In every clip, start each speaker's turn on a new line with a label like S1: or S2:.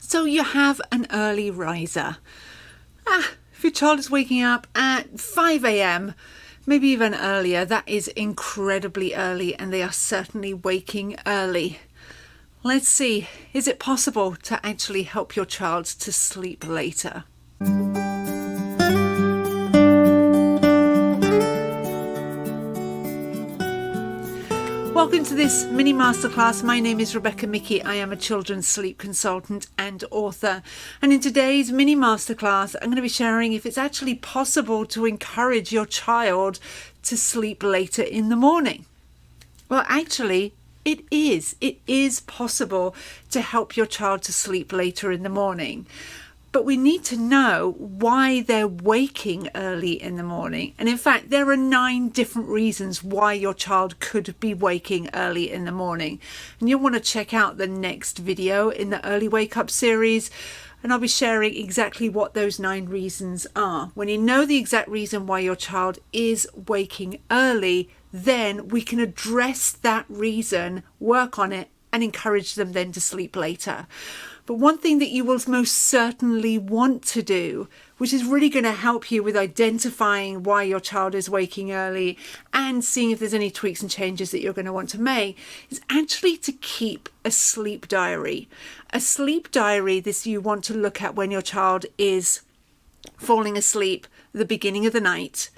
S1: So you have an early riser. If your child is waking up at 5 a.m, maybe even earlier, that is incredibly early, and they are certainly waking early. Let's see, is it possible to actually help your child to sleep later? Welcome to this mini masterclass. My name is Rebecca Mickey. I am a children's sleep consultant and author. And in today's mini masterclass, I'm going to be sharing if it's actually possible to encourage your child to sleep later in the morning. Well, actually, it is. It is possible to help your child to sleep later in the morning. But we need to know why they're waking early in the morning. And in fact, there are 9 different reasons why your child could be waking early in the morning. And you'll want to check out the next video in the Early Wake Up series. And I'll be sharing exactly what those 9 reasons are. When you know the exact reason why your child is waking early, then we can address that reason, work on it, and encourage them then to sleep later. But one thing that you will most certainly want to do, which is really going to help you with identifying why your child is waking early and seeing if there's any tweaks and changes that you're going to want to make, is actually to keep a sleep diary. A sleep diary, this you want to look at when your child is falling asleep at the beginning of the night,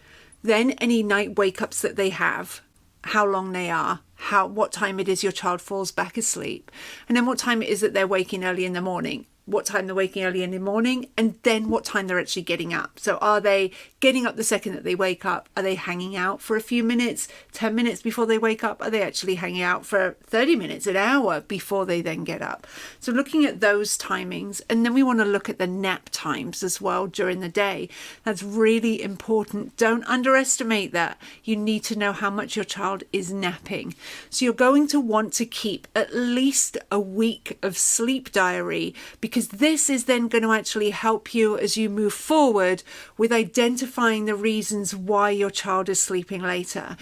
S1: then any night wake-ups that they have, how long they are, what time it is your child falls back asleep, and then what time it is that they're waking early in the morning, what time they're waking early in the morning, and then what time they're actually getting up. So are they getting up the second that they wake up? Are they hanging out for a few minutes, 10 minutes before they wake up? Are they actually hanging out for 30 minutes, an hour before they then get up? So looking at those timings, and then we want to look at the nap times as well during the day. That's really important. Don't underestimate that. You need to know how much your child is napping. So you're going to want to keep at least a week of sleep diary, because this is then going to actually help you as you move forward with identifying the reasons why your child is sleeping later.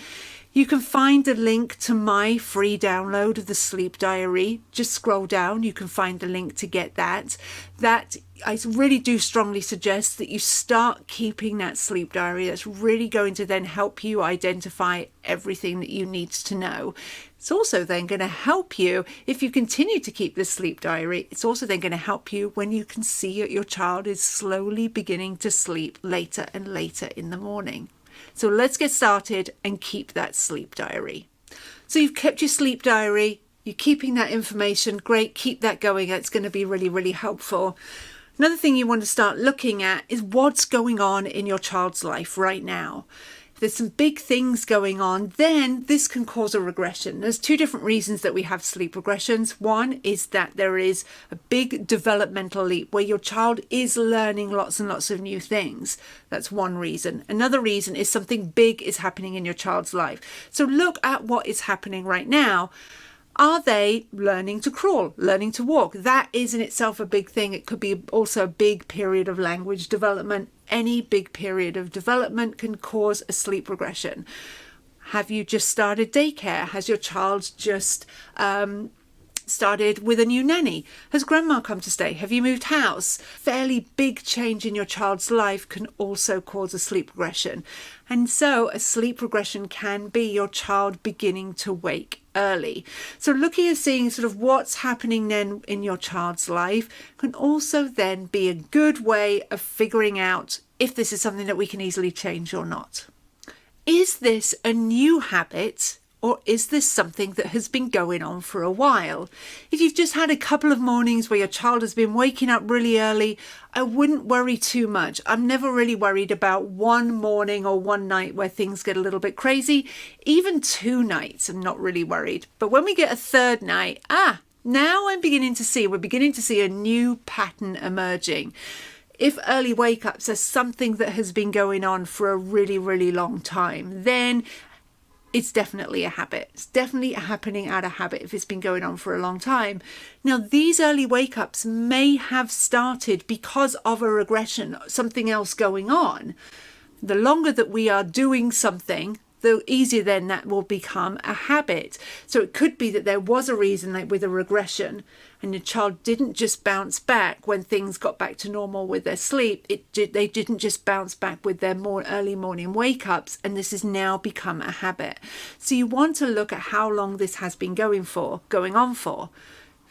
S1: You can find a link to my free download of the sleep diary. Just scroll down, you can find the link to get that. I really do strongly suggest that you start keeping that sleep diary. That's really going to then help you identify everything that you need to know. It's also then going to help you if you continue to keep this sleep diary. It's also then going to help you when you can see that your child is slowly beginning to sleep later and later in the morning. So let's get started and keep that sleep diary. So you've kept your sleep diary, you're keeping that information. Great, keep that going. It's going to be really, really helpful. Another thing you want to start looking at is what's going on in your child's life right now. If there's some big things going on, then this can cause a regression. There's 2 different reasons that we have sleep regressions. One is that there is a big developmental leap where your child is learning lots and lots of new things. That's one reason. Another reason is something big is happening in your child's life. So look at what is happening right now. Are they learning to crawl, learning to walk? That is in itself a big thing. It could be also a big period of language development. Any big period of development can cause a sleep regression. Have you just started daycare? Has your child just started with a new nanny? Has grandma come to stay? Have you moved house? Fairly big change in your child's life can also cause a sleep regression. And so a sleep regression can be your child beginning to wake early. So looking at seeing sort of what's happening then in your child's life can also then be a good way of figuring out if this is something that we can easily change or not. Is this a new habit? Or is this something that has been going on for a while? If you've just had a couple of mornings where your child has been waking up really early, I wouldn't worry too much. I'm never really worried about one morning or one night where things get a little bit crazy. Even 2 nights, I'm not really worried. But when we get a 3rd night, now we're beginning to see a new pattern emerging. If early wake-ups are something that has been going on for a really, really long time, then it's definitely a habit. It's definitely happening out of habit if it's been going on for a long time. Now, these early wake-ups may have started because of a regression, something else going on. The longer that we are doing something, the easier then that will become a habit. So it could be that there was a reason, like with a regression, and your child didn't just bounce back when things got back to normal with their sleep. They didn't just bounce back with their more early morning wake-ups, and this has now become a habit. So you want to look at how long this has been going on for.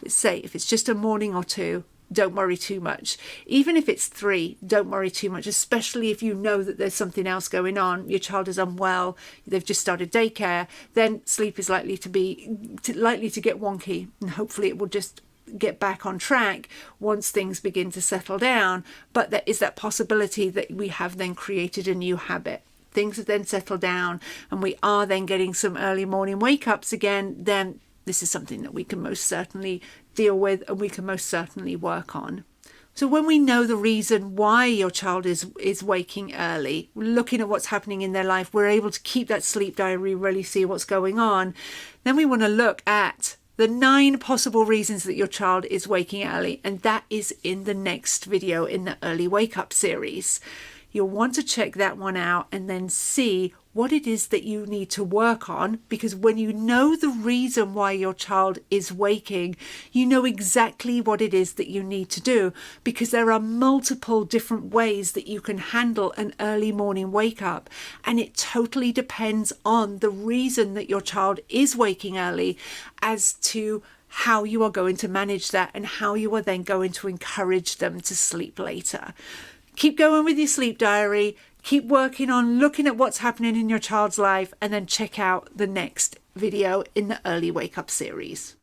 S1: Say if it's just a morning or two, don't worry too much. Even if it's 3, don't worry too much, especially if you know that there's something else going on. Your child is unwell, they've just started daycare, then sleep is likely to get wonky, and hopefully it will just get back on track once things begin to settle down. But there is that possibility that we have then created a new habit. Things have then settled down and we are then getting some early morning wake-ups again. Then this is something that we can most certainly deal with and we can most certainly work on. So when we know the reason why your child is waking early, looking at what's happening in their life, we're able to keep that sleep diary, really see what's going on. Then we want to look at the 9 possible reasons that your child is waking early, and that is in the next video in the early wake up series. You'll want to check that one out and then see what it is that you need to work on, because when you know the reason why your child is waking, you know exactly what it is that you need to do, because there are multiple different ways that you can handle an early morning wake up, and it totally depends on the reason that your child is waking early as to how you are going to manage that and how you are then going to encourage them to sleep later. Keep going with your sleep diary. Keep working on looking at what's happening in your child's life, and then check out the next video in the early wake up series.